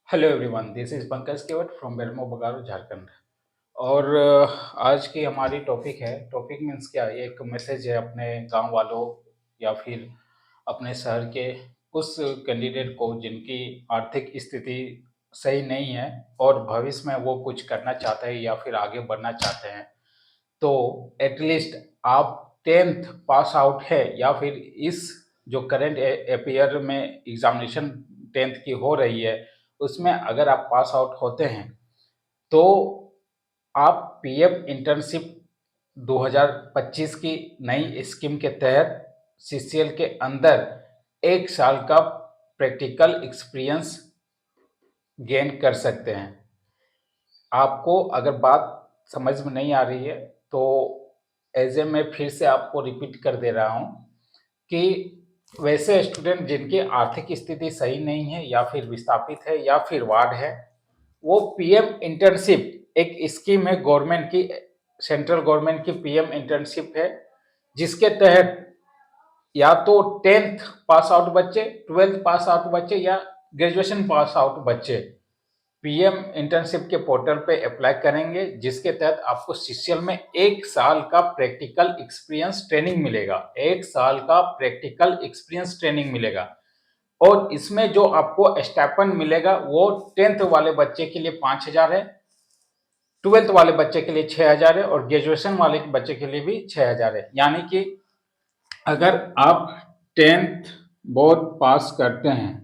Hello everyone, this is Pankaj Kewat from Bermo Bokaro Jharkhand. और आज की हमारी टॉपिक मीन्स क्या, एक मैसेज है अपने गांव वालों या फिर अपने शहर के उस कैंडिडेट को जिनकी आर्थिक स्थिति सही नहीं है और भविष्य में वो कुछ करना चाहते हैं या फिर आगे बढ़ना चाहते हैं। तो एटलीस्ट आप 10th पास आउट है या फिर इस जो करंट अफेयर में एग्जामिनेशन 10th की हो रही है उसमें अगर आप पास आउट होते हैं तो आप पीएम इंटर्नशिप 2025 की नई स्कीम के तहत सीसीएल के अंदर 1 साल का प्रैक्टिकल एक्सपीरियंस गेन कर सकते हैं। आपको अगर बात समझ में नहीं आ रही है तो एज ए मैं फिर से आपको रिपीट कर दे रहा हूँ कि वैसे स्टूडेंट जिनकी आर्थिक स्थिति सही नहीं है या फिर विस्थापित है या फिर वार्ड है, वो पीएम इंटर्नशिप एक स्कीम है गवर्नमेंट की, सेंट्रल गवर्नमेंट की पीएम इंटर्नशिप है, जिसके तहत या तो 10th पास आउट बच्चे, 12th पास आउट बच्चे या ग्रेजुएशन पास आउट बच्चे पीएम इंटर्नशिप के पोर्टल पे अप्लाई करेंगे, जिसके तहत आपको सीसीएल में 1 साल का प्रैक्टिकल एक्सपीरियंस ट्रेनिंग मिलेगा। 1 साल का प्रैक्टिकल एक्सपीरियंस ट्रेनिंग मिलेगा और इसमें जो आपको स्टाइपेंड मिलेगा वो 10th वाले बच्चे के लिए 5,000 है, 12th वाले बच्चे के लिए 6,000 है और ग्रेजुएशन वाले बच्चे के लिए भी 6,000 है। यानी कि अगर आप 10th बोर्ड पास करते हैं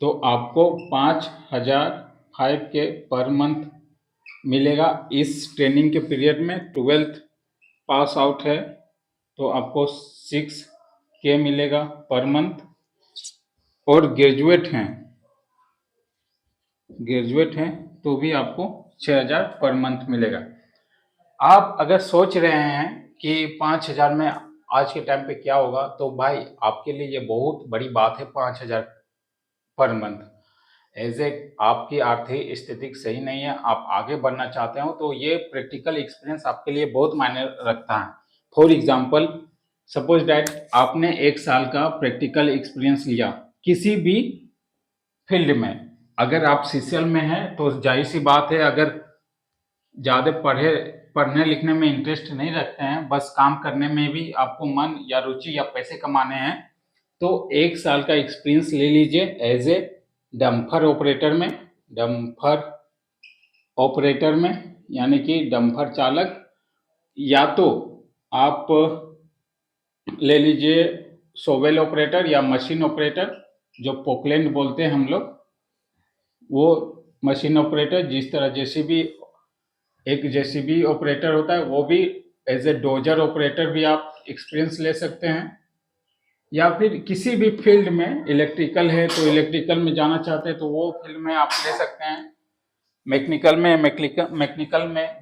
तो आपको 5,000 5 के पर मंथ मिलेगा इस ट्रेनिंग के पीरियड में। 12th पास आउट है तो आपको 6K मिलेगा पर मंथ और ग्रेजुएट हैं तो भी आपको 6,000 पर मंथ मिलेगा। आप अगर सोच रहे हैं कि 5,000 में आज के टाइम पे क्या होगा, तो भाई आपके लिए ये बहुत बड़ी बात है। 5,000 पर मंथ एज ए आपकी आर्थिक स्थिति सही नहीं है, आप आगे बढ़ना चाहते हो तो ये प्रैक्टिकल एक्सपीरियंस आपके लिए बहुत मायने रखता है। फॉर एग्जाम्पल, सपोज डैट आपने 1 साल का प्रैक्टिकल एक्सपीरियंस लिया किसी भी फील्ड में। अगर आप सीसीएल में हैं तो जाहिर सी बात है, अगर ज़्यादा पढ़ने लिखने में इंटरेस्ट नहीं रखते हैं, बस काम करने में भी आपको मन या रुचि या पैसे कमाने हैं, तो 1 साल का एक्सपीरियंस ले लीजिए एज ए डम्फर ऑपरेटर में, यानी कि डम्फर चालक। या तो आप ले लीजिए सोवेल ऑपरेटर या मशीन ऑपरेटर, जो पोकलैंड बोलते हैं हम लोग, वो मशीन ऑपरेटर। जिस तरह जेसीबी, एक जेसीबी ऑपरेटर होता है, वो भी एज ए डोजर ऑपरेटर भी आप एक्सपीरियंस ले सकते हैं। या फिर किसी भी फील्ड में, इलेक्ट्रिकल है तो इलेक्ट्रिकल में जाना चाहते हैं तो वो फील्ड में आप ले सकते हैं। मैकेनिकल में,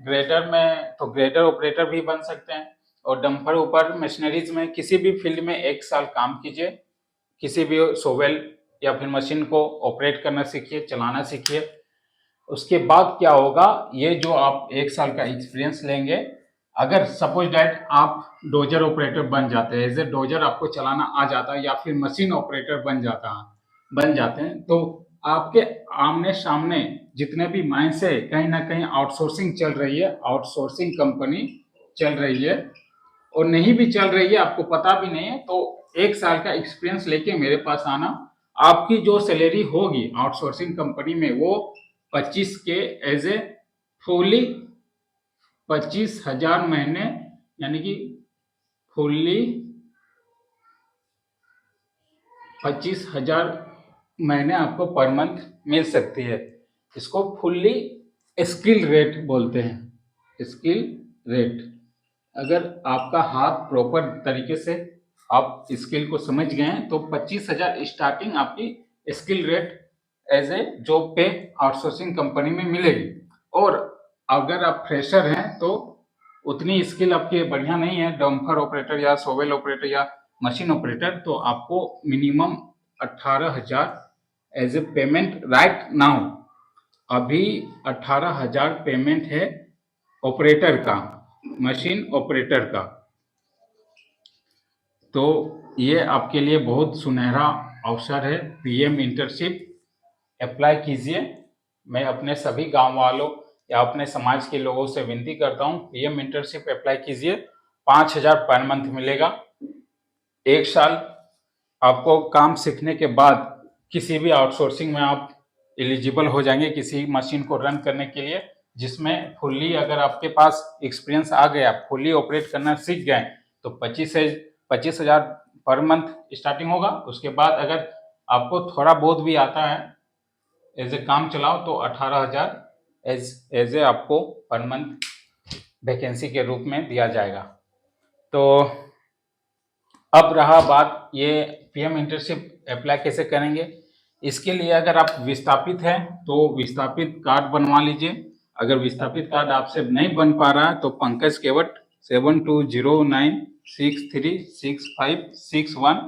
ग्रेडर में तो ग्रेडर ऑपरेटर भी बन सकते हैं। और डंपर ऊपर मशीनरीज में किसी भी फील्ड में 1 साल काम कीजिए, किसी भी सोवेल या फिर मशीन को ऑपरेट करना सीखिए, चलाना सीखिए। उसके बाद क्या होगा, ये जो आप 1 साल का एक्सपीरियंस लेंगे, अगर सपोज डैट आप डोजर ऑपरेटर बन जाते हैं, एज ए डोजर आपको चलाना आ जाता है या फिर मशीन ऑपरेटर बन जाते हैं, तो आपके आमने सामने जितने भी माइंस है, कहीं ना कहीं आउटसोर्सिंग चल रही है, आउटसोर्सिंग कंपनी चल रही है। और नहीं भी चल रही है, आपको पता भी नहीं है, तो 1 साल का एक्सपीरियंस लेके मेरे पास आना। आपकी जो सैलरी होगी आउटसोर्सिंग कंपनी में वो 25K एज ए फुली 25,000 महीने, यानी कि फुल्ली 25,000 महीने आपको पर मंथ मिल सकती है। इसको फुल्ली स्किल रेट बोलते हैं, स्किल रेट। अगर आपका हाथ प्रॉपर तरीके से आप स्किल को समझ गए हैं तो 25,000 स्टार्टिंग आपकी skill rate as a job पे आउटसोर्सिंग कंपनी में मिलेगी। और अगर आप फ्रेशर हैं तो उतनी स्किल आपकी बढ़िया नहीं है, डंपर ऑपरेटर या सोवेल ऑपरेटर या मशीन ऑपरेटर, तो आपको minimum 18,000 as a payment right now. अभी 18,000 पेमेंट है ऑपरेटर का, मशीन ऑपरेटर का। तो ये आपके लिए बहुत सुनहरा अवसर है, पीएम इंटर्नशिप अप्लाई कीजिए। मैं अपने सभी गांव वालों या अपने समाज के लोगों से विनती करता हूं, पीएम इंटर्नशिप अप्लाई कीजिए। 5,000 पर मंथ मिलेगा। 1 साल आपको काम सीखने के बाद किसी भी आउटसोर्सिंग में आप एलिजिबल हो जाएंगे किसी मशीन को रन करने के लिए, जिसमें फुल्ली अगर आपके पास एक्सपीरियंस आ गया, फुल्ली ऑपरेट करना सीख गए, तो 25,000 पर मंथ स्टार्टिंग होगा। उसके बाद अगर आपको थोड़ा बहुत भी आता है एज ए काम चलाओ, तो 18,000 एज ए आपको पर मंथ वैकेंसी के रूप में दिया जाएगा। तो अब रहा बात ये पीएम इंटर्नशिप अप्लाई कैसे करेंगे। इसके लिए अगर आप विस्थापित हैं तो विस्थापित कार्ड बनवा लीजिए। अगर विस्थापित कार्ड आपसे नहीं बन पा रहा है तो पंकज केवट 7209636561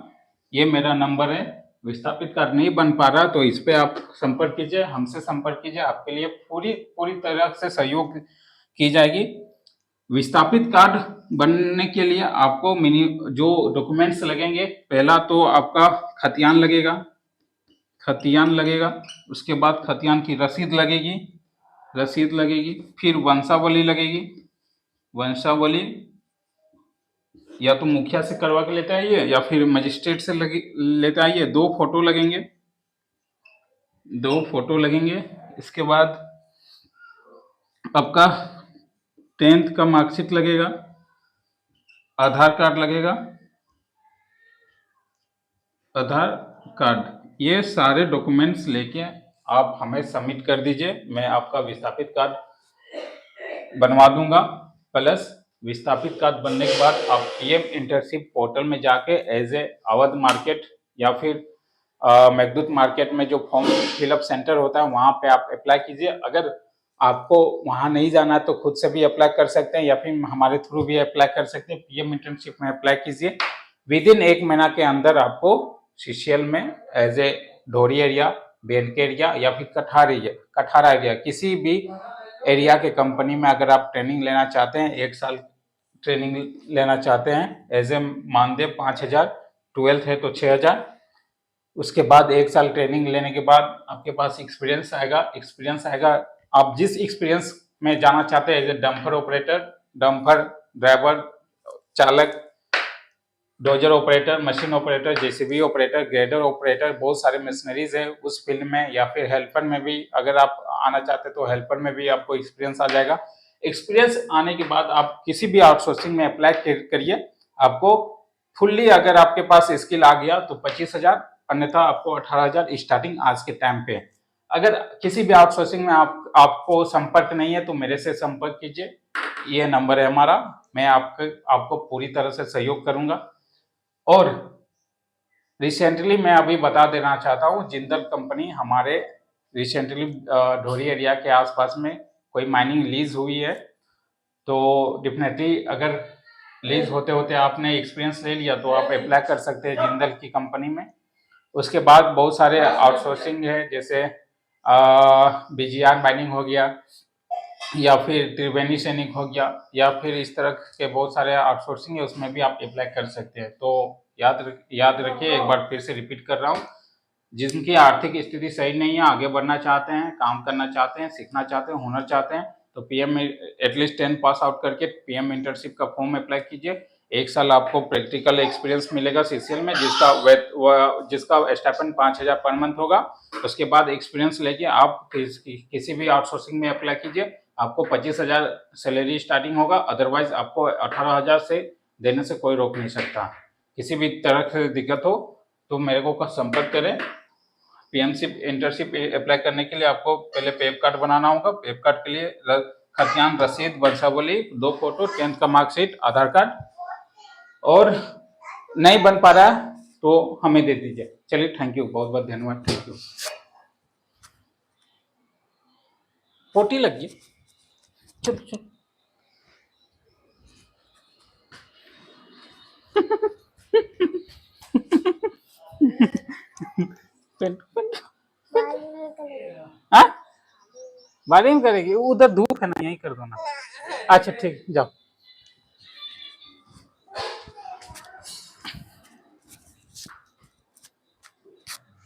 ये मेरा नंबर है। विस्थापित कार्ड नहीं बन पा रहा तो इस पे आप संपर्क कीजिए, हमसे संपर्क कीजिए। आपके लिए पूरी तरह से सहयोग की जाएगी। विस्थापित कार्ड बनने के लिए आपको जो डॉक्यूमेंट्स लगेंगे, पहला तो आपका खतियान लगेगा। उसके बाद खतियान की रसीद लगेगी। फिर वंशावली लगेगी। वंशावली या तो मुखिया से करवा के लेते आइए या फिर मजिस्ट्रेट से लेते आइए। 2 फोटो लगेंगे। इसके बाद आपका 10th का मार्कशीट लगेगा, आधार कार्ड। ये सारे डॉक्यूमेंट्स लेके आप हमें सबमिट कर दीजिए। मैं आपका विस्थापित कार्ड बनवा दूंगा। प्लस विस्थापित कार्ड बनने के बाद आप पीएम इंटर्नशिप पोर्टल में जाके एज ए अवध मार्केट या फिर मेघदूत मार्केट में जो फॉर्म फिलअप सेंटर होता है वहां पे आप अप्लाई कीजिए। अगर आपको वहां नहीं जाना है तो खुद से भी अप्लाई कर सकते हैं या फिर हमारे थ्रू भी अप्लाई कर सकते हैं। पीएम इंटर्नशिप में अप्लाई कीजिए। विदिन 1 महीना के अंदर आपको सीसीएल में as a Dhori area, Benke area या फिर कठारा एरिया किसी भी एरिया के कंपनी में अगर आप ट्रेनिंग लेना चाहते हैं, 1 साल ट्रेनिंग लेना चाहते हैं एज ए मानदेय 5,000, 12th है तो 6,000। उसके बाद 1 साल ट्रेनिंग लेने के बाद आपके पास एक्सपीरियंस आएगा। आप जिस एक्सपीरियंस में जाना चाहते हैं, as a dumper operator, dumper driver, चालक, dozer operator, machine operator, JCB operator, grader operator, बहुत सारे मशीनरीज है उस फील्ड में, या फिर हेल्पर में भी अगर आप आना चाहते हैं तो हेल्पर में भी आपको एक्सपीरियंस आ जाएगा। एक्सपीरियंस आने के बाद आप किसी भी आउटसोर्सिंग में अप्लाई करिए। आपको फुल्ली अगर आपके पास स्किल आ गया तो 25,000, अन्यथा आपको 18,000 स्टार्टिंग आज के टाइम पे। अगर किसी भी आउटसोर्सिंग में आपको संपर्क नहीं है तो मेरे से संपर्क कीजिए। ये नंबर है हमारा। मैं आपको पूरी तरह से सहयोग करूंगा। और रिसेंटली मैं अभी बता देना चाहता हूँ, जिंदल कंपनी हमारे रिसेंटली ढोरी एरिया के आसपास में कोई माइनिंग लीज हुई है, तो डेफिनेटली अगर लीज होते होते आपने एक्सपीरियंस ले लिया तो आप अप्लाई कर सकते हैं जिंदल की कंपनी में। उसके बाद बहुत सारे आउटसोर्सिंग है, जैसे बीजीआर माइनिंग हो गया या फिर त्रिवेणी सैनिक हो गया, या फिर इस तरह के बहुत सारे आउटसोर्सिंग है, उसमें भी आप अप्लाई कर सकते हैं। तो याद रखिए, एक बार फिर से रिपीट कर रहा हूँ, जिनकी आर्थिक स्थिति सही नहीं है, आगे बढ़ना चाहते हैं, काम करना चाहते हैं, सीखना चाहते हैं, हुनर चाहते हैं, तो पीएम एटलीस्ट 10 पास आउट करके पीएम इंटर्नशिप का फॉर्म अप्लाई कीजिए। 1 साल आपको प्रैक्टिकल एक्सपीरियंस मिलेगा सीसीएल में, जिसका स्टाइपेंड 5,000 पर मंथ होगा। उसके बाद एक्सपीरियंस लेके आप किसी भी आउटसोर्सिंग में अप्लाई कीजिए। आपको 25,000 सैलरी स्टार्टिंग होगा, अदरवाइज आपको 18,000 से देने से कोई रोक नहीं सकता। किसी भी तरह से दिक्कत हो तो मेरे को संपर्क करें। पीएमशिप इंटर्नशिप अप्लाई करने के लिए आपको पहले पेप कार्ड बनाना होगा। पेप कार्ड के लिए खतियान, रसीद, वंशावली, 2 फोटो, 10th का मार्कशीट, आधार कार्ड, और नहीं बन पा रहा है तो हमें दे दीजिए। चलिए, थैंक यू, बहुत बहुत धन्यवाद, थैंक यू। पोटी लग गई। चल चल। हाँ, वायरिंग करेगी, उधर धूप है ना, यही कर दो ना। अच्छा ठीक, जाओ।